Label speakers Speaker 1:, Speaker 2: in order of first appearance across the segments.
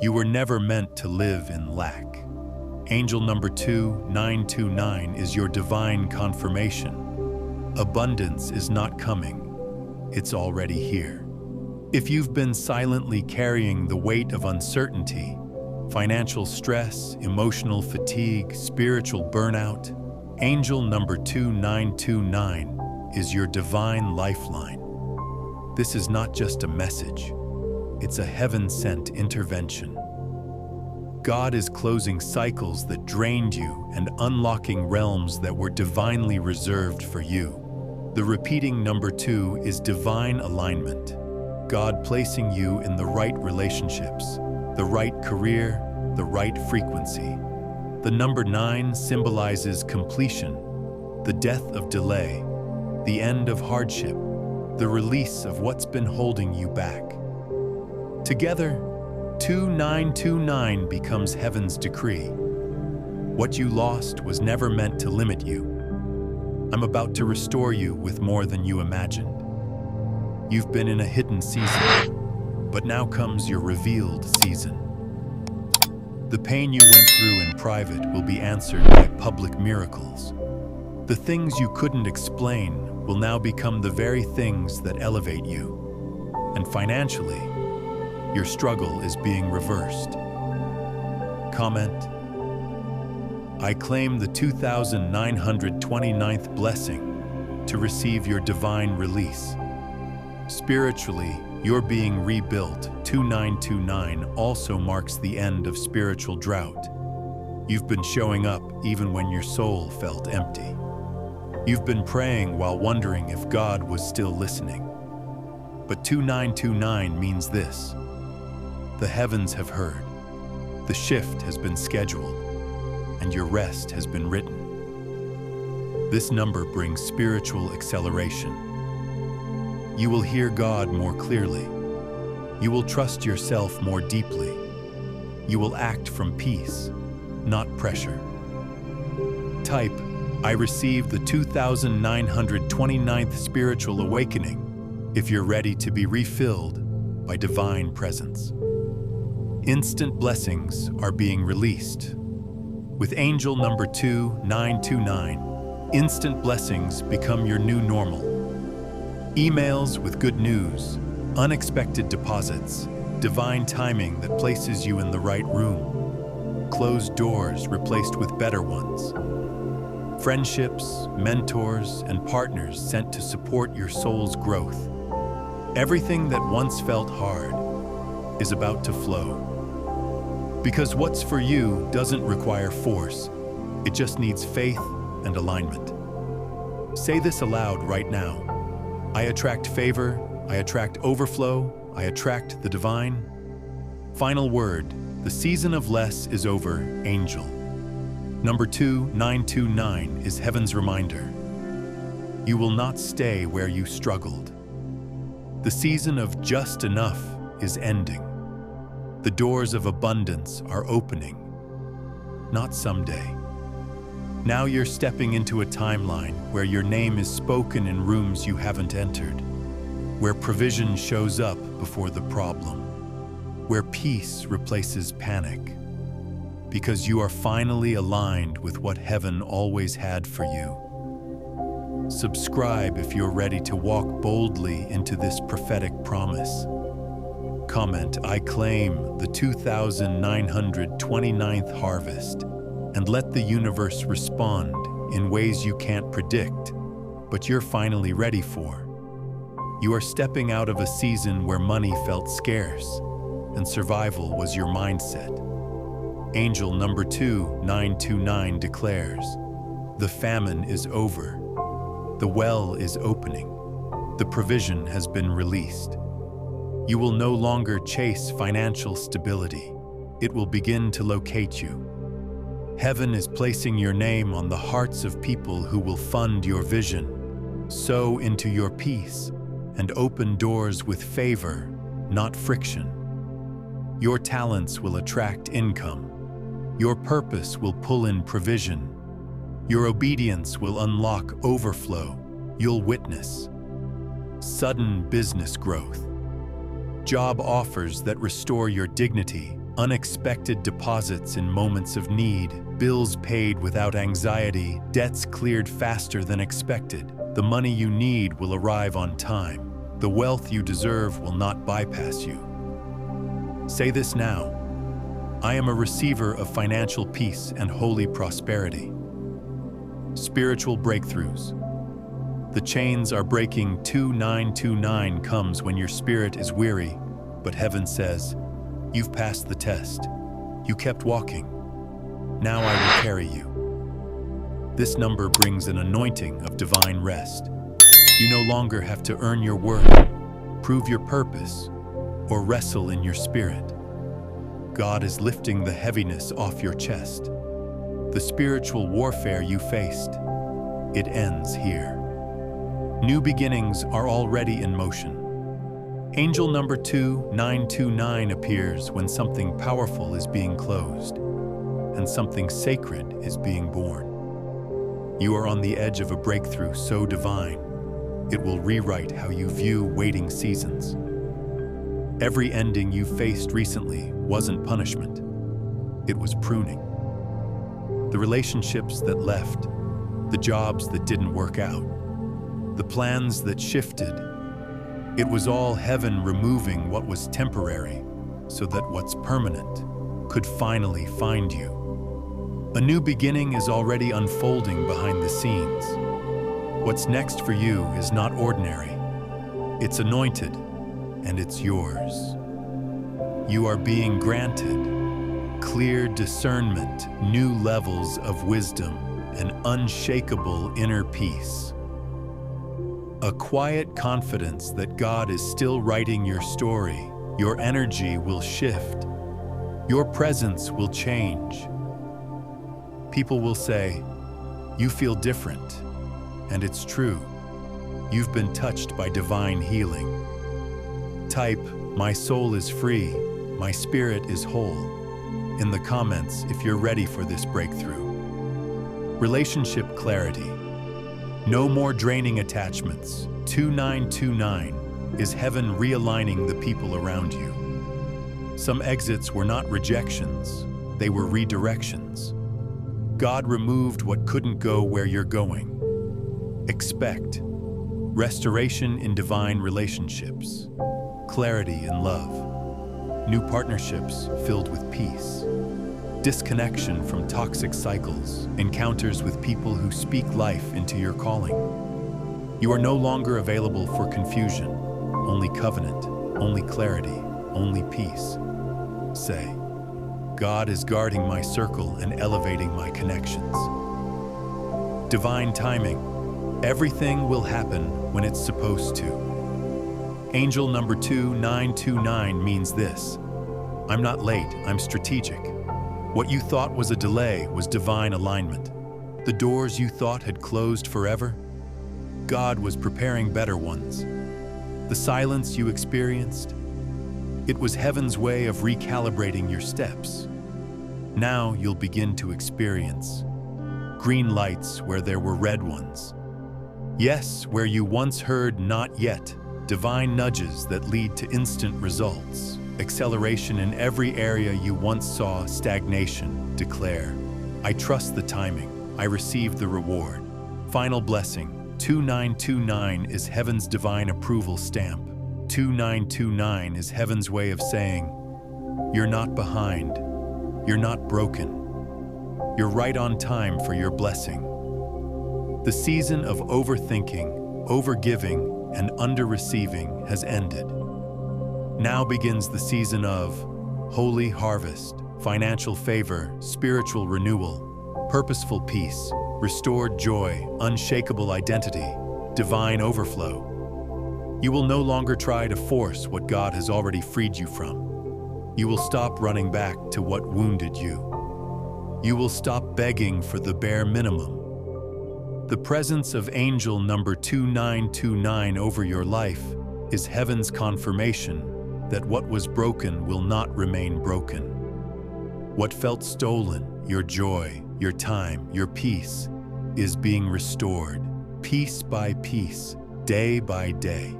Speaker 1: You were never meant to live in lack. Angel number 2929 is your divine confirmation. Abundance is not coming. It's already here. If you've been silently carrying the weight of uncertainty, financial stress, emotional fatigue, spiritual burnout, angel number 2929 is your divine lifeline. This is not just a message. It's a heaven-sent intervention. God is closing cycles that drained you and unlocking realms that were divinely reserved for you. The repeating number 2 is divine alignment. God placing you in the right relationships, the right career, the right frequency. The number 9 symbolizes completion, the death of delay, the end of hardship, the release of what's been holding you back. Together, 2929 becomes heaven's decree. What you lost was never meant to limit you. I'm about to restore you with more than you imagined. You've been in a hidden season, but now comes your revealed season. The pain you went through in private will be answered by public miracles. The things you couldn't explain will now become the very things that elevate you. And financially, your struggle is being reversed. Comment: I claim the 2929th blessing to receive your divine release. Spiritually, you're being rebuilt. 2929 also marks the end of spiritual drought. You've been showing up even when your soul felt empty. You've been praying while wondering if God was still listening. But 2929 means this: the heavens have heard, the shift has been scheduled, and your rest has been written. This number brings spiritual acceleration. You will hear God more clearly. You will trust yourself more deeply. You will act from peace, not pressure. Type, I receive the 2929th spiritual awakening if you're ready to be refilled by divine presence. Instant blessings are being released. With angel number 2929, instant blessings become your new normal. Emails with good news, unexpected deposits, divine timing that places you in the right room, closed doors replaced with better ones, friendships, mentors, and partners sent to support your soul's growth. Everything that once felt hard is about to flow. Because what's for you doesn't require force, it just needs faith and alignment. Say this aloud right now. I attract favor, I attract overflow, I attract the divine. Final word, the season of less is over, angel. Number 2929 is heaven's reminder. You will not stay where you struggled. The season of just enough is ending. The doors of abundance are opening. Not someday. Now you're stepping into a timeline where your name is spoken in rooms you haven't entered, where provision shows up before the problem, where peace replaces panic, because you are finally aligned with what heaven always had for you. Subscribe if you're ready to walk boldly into this prophetic promise. Comment, I claim the 2929th harvest, and let the universe respond in ways you can't predict, but you're finally ready for. You are stepping out of a season where money felt scarce, and survival was your mindset. Angel number 2929 declares, the famine is over. The well is opening. The provision has been released. You will no longer chase financial stability. It will begin to locate you. Heaven is placing your name on the hearts of people who will fund your vision, sow into your peace, and open doors with favor, not friction. Your talents will attract income. Your purpose will pull in provision. Your obedience will unlock overflow. You'll witness sudden business growth, job offers that restore your dignity, Unexpected deposits in moments of need, bills paid without anxiety, debts cleared faster than expected. The money you need will arrive on time. The wealth you deserve will not bypass you. Say this now: I am a receiver of financial peace and holy prosperity. Spiritual breakthroughs. The chains are breaking. 2929 comes when your spirit is weary, but heaven says, you've passed the test. You kept walking. Now I will carry you. This number brings an anointing of divine rest. You no longer have to earn your worth, prove your purpose, or wrestle in your spirit. God is lifting the heaviness off your chest. The spiritual warfare you faced, it ends here. New beginnings are already in motion. Angel number 2929 appears when something powerful is being closed and something sacred is being born. You are on the edge of a breakthrough so divine, it will rewrite how you view waiting seasons. Every ending you faced recently wasn't punishment, it was pruning. The relationships that left, the jobs that didn't work out, the plans that shifted, it was all heaven removing what was temporary so that what's permanent could finally find you. A new beginning is already unfolding behind the scenes. What's next for you is not ordinary. It's anointed, and it's yours. You are being granted clear discernment, new levels of wisdom, and unshakable inner peace. A quiet confidence that God is still writing your story. Your energy will shift. Your presence will change. People will say, you feel different, and it's true. You've been touched by divine healing. Type, my soul is free, my spirit is whole, in the comments if you're ready for this breakthrough. Relationship clarity. No more draining attachments. 2929 is heaven realigning the people around you. Some exits were not rejections, they were redirections. God removed what couldn't go where you're going. Expect restoration in divine relationships, clarity in love, new partnerships filled with peace, disconnection from toxic cycles, encounters with people who speak life into your calling. You are no longer available for confusion, only covenant, only clarity, only peace. Say, God is guarding my circle and elevating my connections. Divine timing. Everything will happen when it's supposed to. Angel number 2929 means this: I'm not late, I'm strategic. What you thought was a delay was divine alignment. The doors you thought had closed forever, God was preparing better ones. The silence you experienced, it was heaven's way of recalibrating your steps. Now you'll begin to experience green lights where there were red ones. Yes, where you once heard not yet, divine nudges that lead to instant results. Acceleration in every area you once saw stagnation. Declare, I trust the timing, I receive the reward. Final blessing. 2929 is heaven's divine approval stamp. 2929 is heaven's way of saying, you're not behind, you're not broken, you're right on time for your blessing. The season of overthinking, overgiving, and under-receiving has ended. Now begins the season of holy harvest, financial favor, spiritual renewal, purposeful peace, restored joy, unshakable identity, divine overflow. You will no longer try to force what God has already freed you from. You will stop running back to what wounded you. You will stop begging for the bare minimum. The presence of angel number 2929 over your life is heaven's confirmation that what was broken will not remain broken. What felt stolen, your joy, your time, your peace, is being restored, piece by piece, day by day.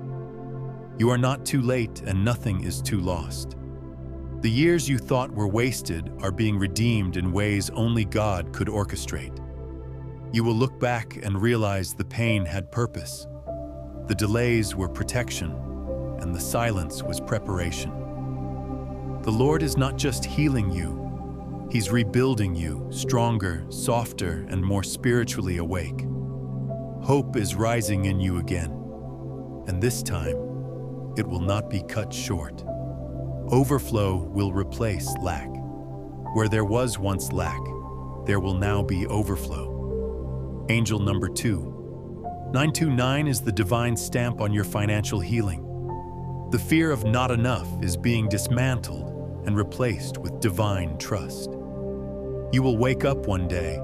Speaker 1: You are not too late and nothing is too lost. The years you thought were wasted are being redeemed in ways only God could orchestrate. You will look back and realize the pain had purpose. The delays were protection, and the silence was preparation. The Lord is not just healing you, He's rebuilding you, stronger, softer, and more spiritually awake. Hope is rising in you again, and this time, it will not be cut short. Overflow will replace lack. Where there was once lack, there will now be overflow. Angel number 2. 929 is the divine stamp on your financial healing. The fear of not enough is being dismantled and replaced with divine trust. You will wake up one day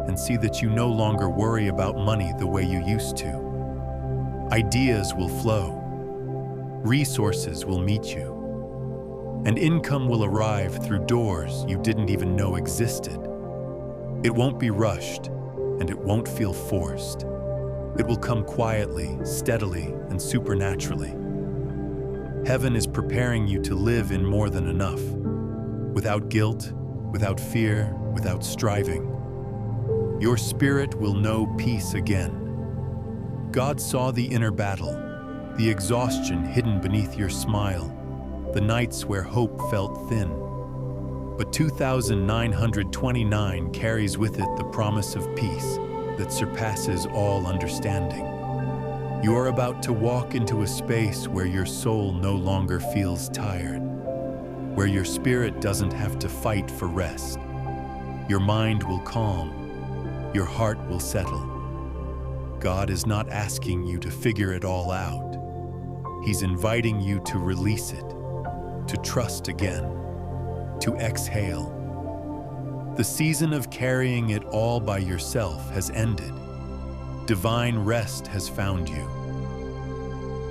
Speaker 1: and see that you no longer worry about money the way you used to. Ideas will flow. Resources will meet you. And income will arrive through doors you didn't even know existed. It won't be rushed, and it won't feel forced. It will come quietly, steadily, and supernaturally. Heaven is preparing you to live in more than enough, without guilt, without fear, without striving. Your spirit will know peace again. God saw the inner battle, the exhaustion hidden beneath your smile, the nights where hope felt thin. But 2929 carries with it the promise of peace that surpasses all understanding. You are about to walk into a space where your soul no longer feels tired, where your spirit doesn't have to fight for rest. Your mind will calm, your heart will settle. God is not asking you to figure it all out. He's inviting you to release it, to trust again, to exhale. The season of carrying it all by yourself has ended. Divine rest has found you.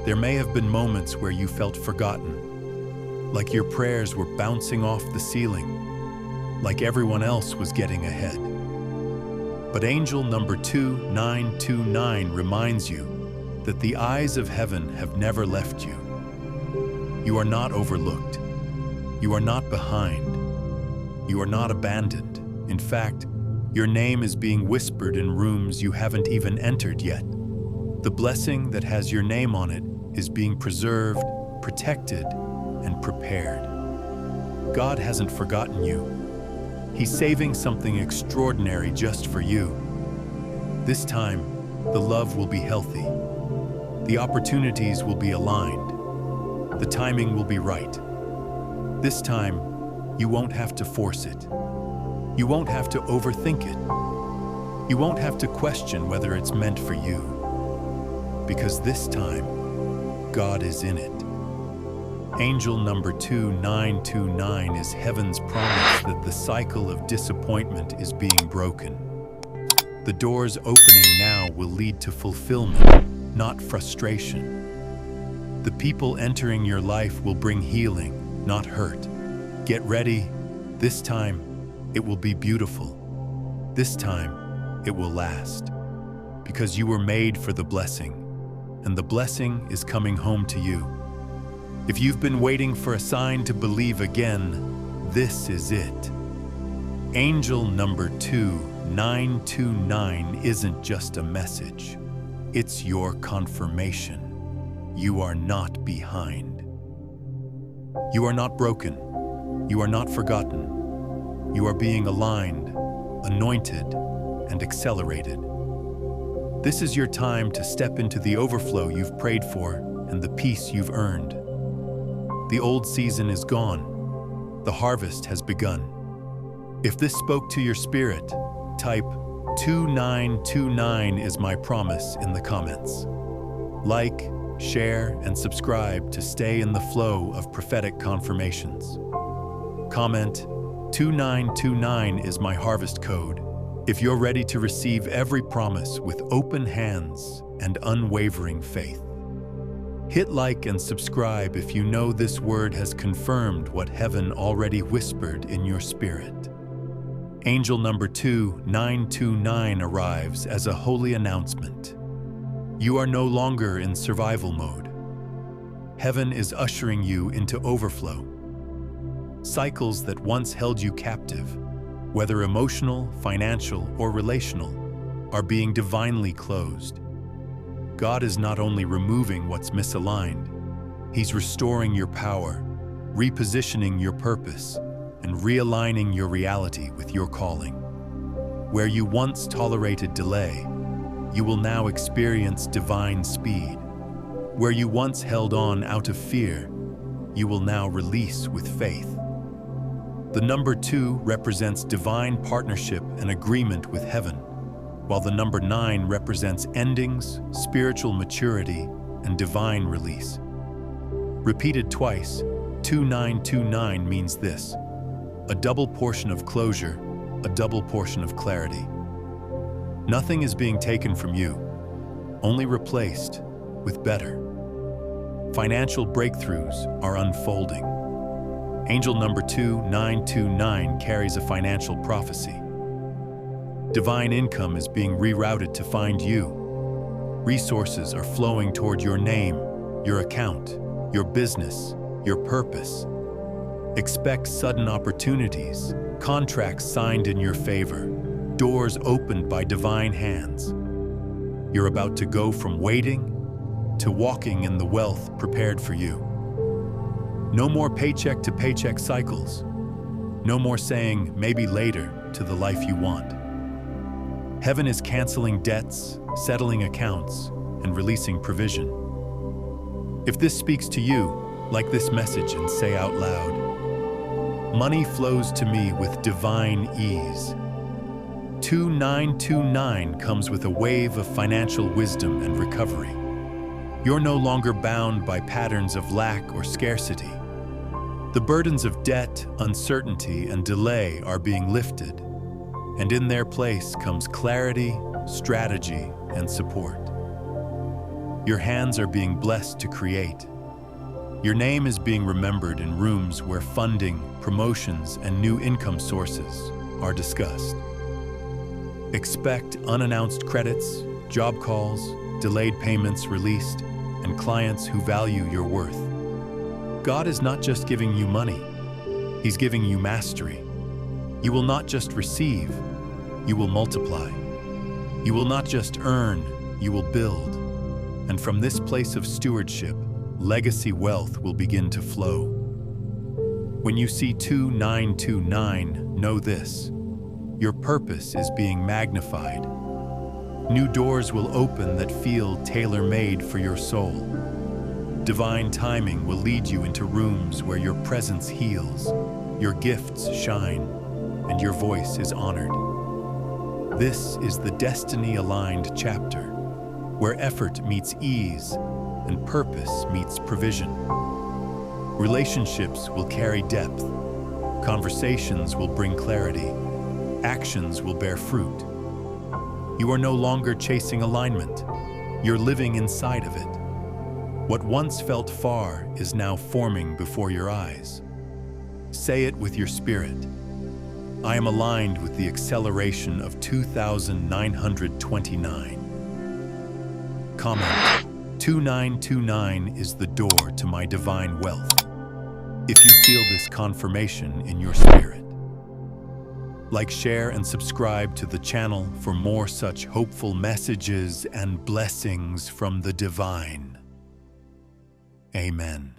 Speaker 1: There may have been moments where you felt forgotten, like your prayers were bouncing off the ceiling, like everyone else was getting ahead. But angel number 2929 reminds you that the eyes of heaven have never left you. You are not overlooked. You are not behind. You are not abandoned. In fact, your name is being whispered in rooms you haven't even entered yet. The blessing that has your name on it is being preserved, protected, and prepared. God hasn't forgotten you. He's saving something extraordinary just for you. This time, the love will be healthy. The opportunities will be aligned. The timing will be right. This time, you won't have to force it. You won't have to overthink it. You won't have to question whether it's meant for you. Because this time, God is in it. Angel number 2929 is heaven's promise that the cycle of disappointment is being broken. The doors opening now will lead to fulfillment, not frustration. The people entering your life will bring healing, not hurt. Get ready. This time, it will be beautiful. This time, it will last. Because you were made for the blessing, and the blessing is coming home to you. If you've been waiting for a sign to believe again, this is it. Angel number 2929 isn't just a message. It's your confirmation. You are not behind. You are not broken. You are not forgotten. You are being aligned, anointed, and accelerated. This is your time to step into the overflow you've prayed for and the peace you've earned. The old season is gone. The harvest has begun. If this spoke to your spirit, type 2929 is my promise in the comments. Like, share, and subscribe to stay in the flow of prophetic confirmations. Comment 2929 is my harvest code if you're ready to receive every promise with open hands and unwavering faith. Hit like and subscribe if you know this word has confirmed what heaven already whispered in your spirit. Angel number 2929 arrives as a holy announcement. You are no longer in survival mode. Heaven is ushering you into overflow. Cycles that once held you captive, whether emotional, financial, or relational, are being divinely closed. God is not only removing what's misaligned, He's restoring your power, repositioning your purpose, and realigning your reality with your calling. Where you once tolerated delay, you will now experience divine speed. Where you once held on out of fear, you will now release with faith. The number 2 represents divine partnership and agreement with heaven, while the number 9 represents endings, spiritual maturity, and divine release. Repeated twice, 2929 means this: a double portion of closure, a double portion of clarity. Nothing is being taken from you, only replaced with better. Financial breakthroughs are unfolding. Angel number 2929 carries a financial prophecy. Divine income is being rerouted to find you. Resources are flowing toward your name, your account, your business, your purpose. Expect sudden opportunities, contracts signed in your favor, doors opened by divine hands. You're about to go from waiting to walking in the wealth prepared for you. No more paycheck to paycheck cycles. No more saying maybe later to the life you want. Heaven is canceling debts, settling accounts, and releasing provision. If this speaks to you, like this message and say out loud, "Money flows to me with divine ease." 2929 comes with a wave of financial wisdom and recovery. You're no longer bound by patterns of lack or scarcity. The burdens of debt, uncertainty, and delay are being lifted, and in their place comes clarity, strategy, and support. Your hands are being blessed to create. Your name is being remembered in rooms where funding, promotions, and new income sources are discussed. Expect unannounced credits, job calls, delayed payments released, and clients who value your worth. God is not just giving you money, He's giving you mastery. You will not just receive, you will multiply. You will not just earn, you will build. And from this place of stewardship, legacy wealth will begin to flow. When you see 2929, know this: your purpose is being magnified. New doors will open that feel tailor-made for your soul. Divine timing will lead you into rooms where your presence heals, your gifts shine, and your voice is honored. This is the destiny-aligned chapter, where effort meets ease and purpose meets provision. Relationships will carry depth, conversations will bring clarity, actions will bear fruit. You are no longer chasing alignment, you're living inside of it. What once felt far is now forming before your eyes. Say it with your spirit: I am aligned with the acceleration of 2929. Comment: 2929 is the door to my divine wealth. If you feel this confirmation in your spirit, like, share, and subscribe to the channel for more such hopeful messages and blessings from the divine. Amen.